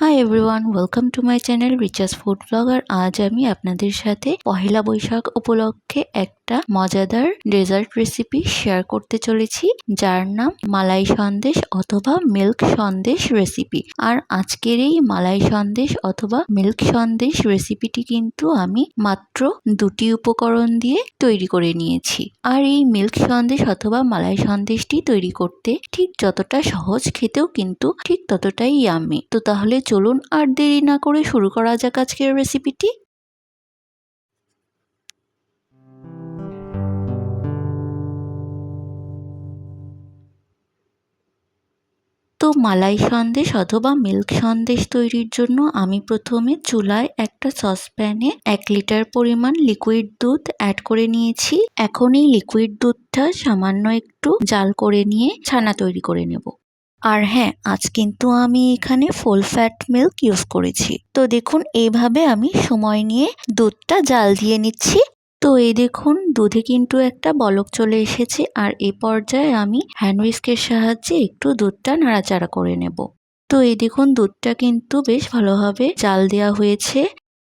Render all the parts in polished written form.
High everyone, welcome to my channel Richa's food blogger. আজ আমি আপনাদের সাথে পহেলা বৈশাখ উপলক্ষে একটা মজাদার ডেজার্ট রেসিপি শেয়ার করতে চলেছি, যার নাম মালাই সন্দেশ অথবা মিল্ক সন্দেশ রেসিপি। আর আজকের এই মালাই সন্দেশ অথবা মিল্ক সন্দেশ রেসিপিটি কিন্তু আমি মাত্র দুটি উপকরণ দিয়ে তৈরি করে নিয়েছি। আর এই মিল্ক সন্দেশ অথবা মালাই সন্দেশটি তৈরি করতে ঠিক যতটা সহজ, খেতেও কিন্তু ঠিক ততটাই ইয়াম্মি। তো তাহলে চলুন আর দেরি না করে শুরু করা যাক আজকের রেসিপিটি। তো মালাই সন্দেশ অথবা মিল্ক সন্দেশ তৈরির জন্য আমি প্রথমে চুলায় একটা সসপ্যানে 1 লিটার পরিমাণ লিকুইড দুধ অ্যাড করে নিয়েছি। এখন এই লিকুইড দুধটা সামান্য একটু জাল করে নিয়ে ছানা তৈরি করে নেব। আর হ্যাঁ, আজ কিন্তু আমি এখানে ফুল ফ্যাট মিল্ক ইউজ করেছি। তো দেখুন, এইভাবে আমি সময় নিয়ে দুধটা জাল দিয়ে নিচ্ছি। তো এই দেখুন, দুধে কিন্তু একটা বলক চলে এসেছে। আর এই পর্যায়ে আমি হ্যান্ড হুইস্কের সাহায্যে একটু দুধটা নাড়াচাড়া করে নেব। তো এই দেখুন, দুধটা কিন্তু বেশ ভালোভাবে জাল দেওয়া হয়েছে।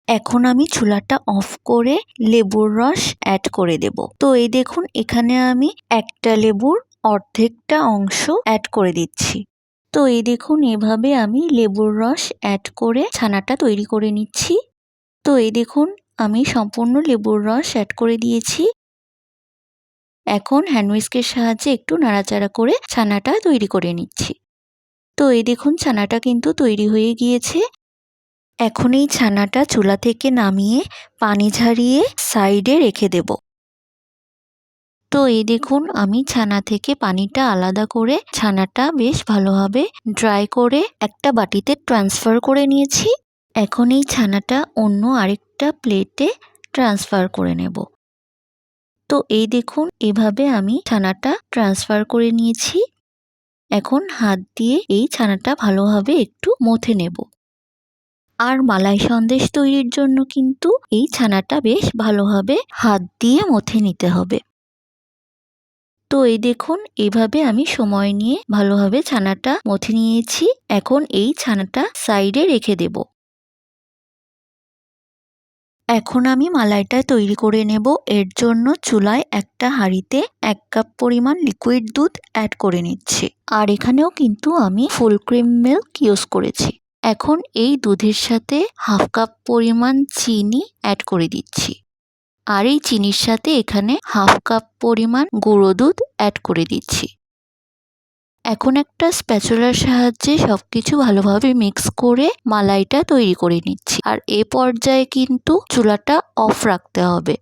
এখন আমি চুলাটা অফ করে লেবুর রস অ্যাড করে দেব। তো এই দেখুন, এখানে আমি একটা লেবুর অর্ধেকটা অংশ অ্যাড করে দিচ্ছি। তো এই দেখুন, এভাবে আমি লেবুর রস অ্যাড করে ছানাটা তৈরি করে নিচ্ছি। তো এই দেখুন, আমি সম্পূর্ণ লেবুর রস অ্যাড করে দিয়েছি। এখন হ্যান্ড হুইস্কের সাহায্যে একটু নাড়াচাড়া করে ছানাটা তৈরি করে নিচ্ছি। তো এই দেখুন, ছানাটা কিন্তু তৈরি হয়ে গিয়েছে। এখন এই ছানাটা চুলা থেকে নামিয়ে পানি ঝরিয়ে সাইডে রেখে দেব। তো এই দেখুন, আমি ছানা থেকে পানিটা আলাদা করে ছানাটা বেশ ভালোভাবে ড্রাই করে একটা বাটিতে ট্রান্সফার করে নিয়েছি। এখন এই ছানাটা অন্য আরেকটা প্লেটে ট্রান্সফার করে নেব। তো এই দেখুন, এভাবে আমি ছানাটা ট্রান্সফার করে নিয়েছি। এখন হাত দিয়ে এই ছানাটা ভালোভাবে একটু মথে নেব। আর মালাই সন্দেশ তৈরির জন্য কিন্তু এই ছানাটা বেশ ভালোভাবে হাত দিয়ে মথে নিতে হবে। তো এই দেখুন, এভাবে আমি সময় নিয়ে ভালোভাবে ছানাটা মথে নিয়েছি। এখন এই ছানাটা সাইডে রেখে দেব। এখন আমি মালাইটা তৈরি করে নেব। এর জন্য চুলায় একটা হাঁড়িতে 1 কাপ পরিমাণ লিকুইড দুধ অ্যাড করে নিচ্ছি। আর এখানেও কিন্তু আমি ফুল ক্রিম মিল্ক ইউজ করেছি। এখন এই দুধের সাথে 1/2 কাপ পরিমাণ চিনি অ্যাড করে দিচ্ছি। আর এই চিনির সাথে এখানে 1/2 কাপ পরিমাণ গুঁড়ো দুধ অ্যাড করে দিচ্ছি। এখন একটা স্প্যাচুলার সাহায্যে সবকিছু ভালোভাবে মিক্স করে মালাইটা তৈরি করে নিচ্ছি। আর এ পর্যায়ে কিন্তু চুলাটা অফ রাখতে হবে।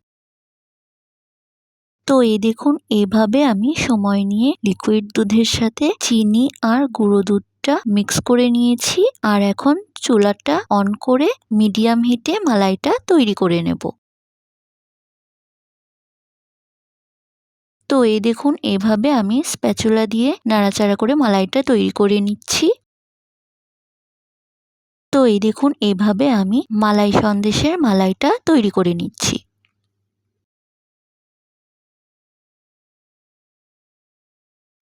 তো এই দেখুন, এভাবে আমি সময় নিয়ে লিকুইড দুধের সাথে চিনি আর গুঁড়ো দুধটা মিক্স করে নিয়েছি। আর এখন চুলাটা অন করে মিডিয়াম হিটে মালাইটা তৈরি করে নেব। তো এই দেখুন, এভাবে আমি স্প্যাচুলা দিয়ে নাড়াচাড়া করে মালাইটা তৈরি করে নিচ্ছি। তো এই দেখুন, এভাবে আমি মালাই সন্দেশের মালাইটা তৈরি করে নিচ্ছি।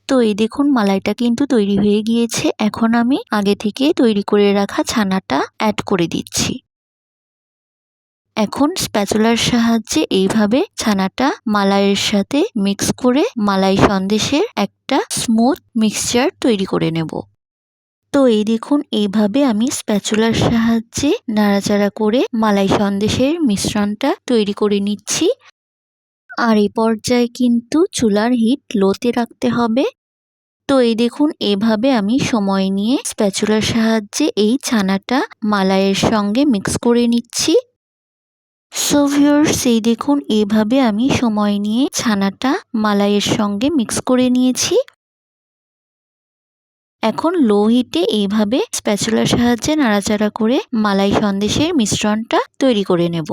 তো এই দেখুন, মালাইটা কিন্তু তৈরি হয়ে গিয়েছে। এখন আমি আগে থেকে তৈরি করে রাখা ছানাটা অ্যাড করে দিচ্ছি। এখন স্প্যাচুলার সাহায্যে এইভাবে ছানাটা মালাইয়ের সাথে মিক্স করে মালাই সন্দেশের একটা স্মুথ মিক্সচার তৈরি করে নেব। তো এই দেখুন, এইভাবে আমি স্প্যাচুলার সাহায্যে নাড়াচাড়া করে মালাই সন্দেশের মিশ্রণটা তৈরি করে নিচ্ছি। আর এই পর্যায়ে কিন্তু চুলার হিট লোতে রাখতে হবে। তো এই দেখুন, এভাবে আমি সময় নিয়ে স্প্যাচুলার সাহায্যে এই ছানাটা মালাইয়ের সঙ্গে মিক্স করে নিচ্ছি। সো ভিউয়ার্স, এই দেখুন, এভাবে আমি সময় নিয়ে ছানাটা মালাইয়ের সঙ্গে মিক্স করে নিয়েছি। এখন লো হিটে এইভাবে স্প্যাচুলার সাহায্যে নাড়াচাড়া করে মালাই সন্দেশের মিশ্রণটা তৈরি করে নেব।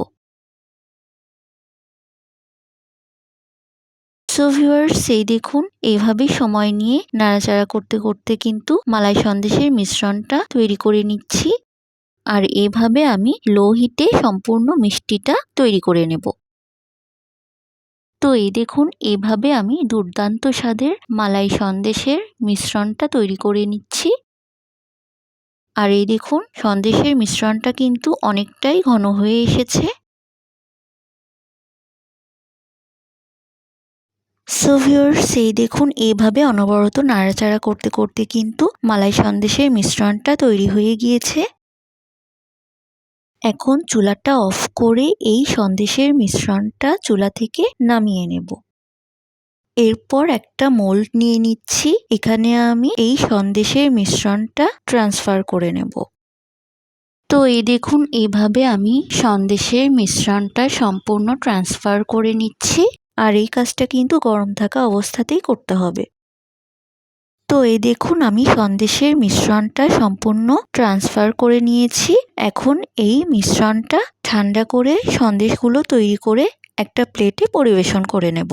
সো ভিউয়ার্স, এই দেখুন, এইভাবে সময় নিয়ে নাড়াচাড়া করতে করতে কিন্তু মালাই সন্দেশের মিশ্রণটা তৈরি করে নিচ্ছি। আর এভাবে আমি লো হিটে সম্পূর্ণ মিষ্টিটা তৈরি করে নেব। তো এই দেখুন, এভাবে আমি দুর্দান্ত স্বাদের মালাই সন্দেশের মিশ্রণটা তৈরি করে নিচ্ছি। আর এই দেখুন সন্দেশের মিশ্রণটা কিন্তু অনেকটাই ঘন হয়ে এসেছে। সো ভিউয়ার্স, এই দেখুন এইভাবে অনবরত নাড়াচাড়া করতে করতে কিন্তু মালাই সন্দেশের মিশ্রণটা তৈরি হয়ে গিয়েছে। এখন চুলাটা অফ করে এই সন্দেশের মিশ্রণটা চুলা থেকে নামিয়ে নেব। এরপর একটা মোল্ড নিয়ে নিচ্ছি। এখানে আমি এই সন্দেশের মিশ্রণটা ট্রান্সফার করে নেব। তো এই দেখুন এইভাবে আমি সন্দেশের মিশ্রণটা সম্পূর্ণ ট্রান্সফার করে নিচ্ছি। আর এই কাজটা কিন্তু গরম থাকা অবস্থাতেই করতে হবে। তো এই দেখুন আমি সন্দেশের মিশ্রণটা সম্পূর্ণ ট্রান্সফার করে নিয়েছি। এখন এই মিশ্রণটা ঠান্ডা করে সন্দেশগুলো তৈরি করে একটা প্লেটে পরিবেশন করে নেব।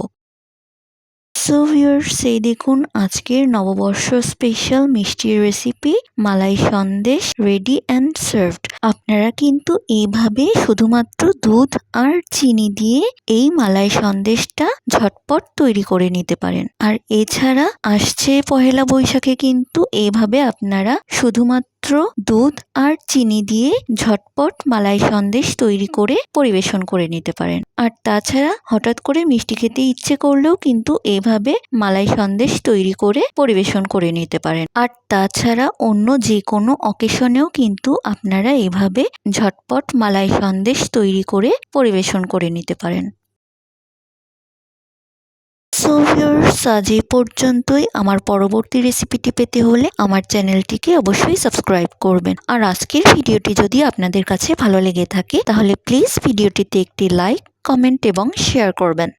সো ভিউয়ার্স, এই দেখুন আজকের নববর্ষ স্পেশাল মিষ্টির recipe malai Sandesh ready and served. আপনারা কিন্তু এইভাবে শুধুমাত্র দুধ আর চিনি দিয়ে এই মালাই সন্দেশটা ঝটপট তৈরি করে নিতে পারেন। আর এছাড়া আসছে পহেলা বৈশাখে কিন্তু এইভাবে আপনারা শুধুমাত্র দুধ আর চিনি দিয়ে ঝটপট মালাই সন্দেশ তৈরি করে পরিবেশন করে নিতে পারেন। আর তাছাড়া হঠাৎ করে মিষ্টি খেতে ইচ্ছে করলেও কিন্তু এইভাবে মালাই সন্দেশ তৈরি করে পরিবেশন করে নিতে পারেন। আর তাছাড়া অন্য যে কোনো অকেশনেও কিন্তু আপনারা এভাবে ঝটপট মালাই সন্দেশ তৈরি করে পরিবেশন করে নিতে পারেন। সো ভিউয়ার্স, আজ এই পর্যন্তই। আমার পরবর্তী রেসিপিটি পেতে হলে আমার চ্যানেলটিকে অবশ্যই সাবস্ক্রাইব করবেন। আর আজকের ভিডিওটি যদি আপনাদের কাছে ভালো লেগে থাকে তাহলে প্লিজ ভিডিওটিতে একটি লাইক, কমেন্ট এবং শেয়ার করবেন।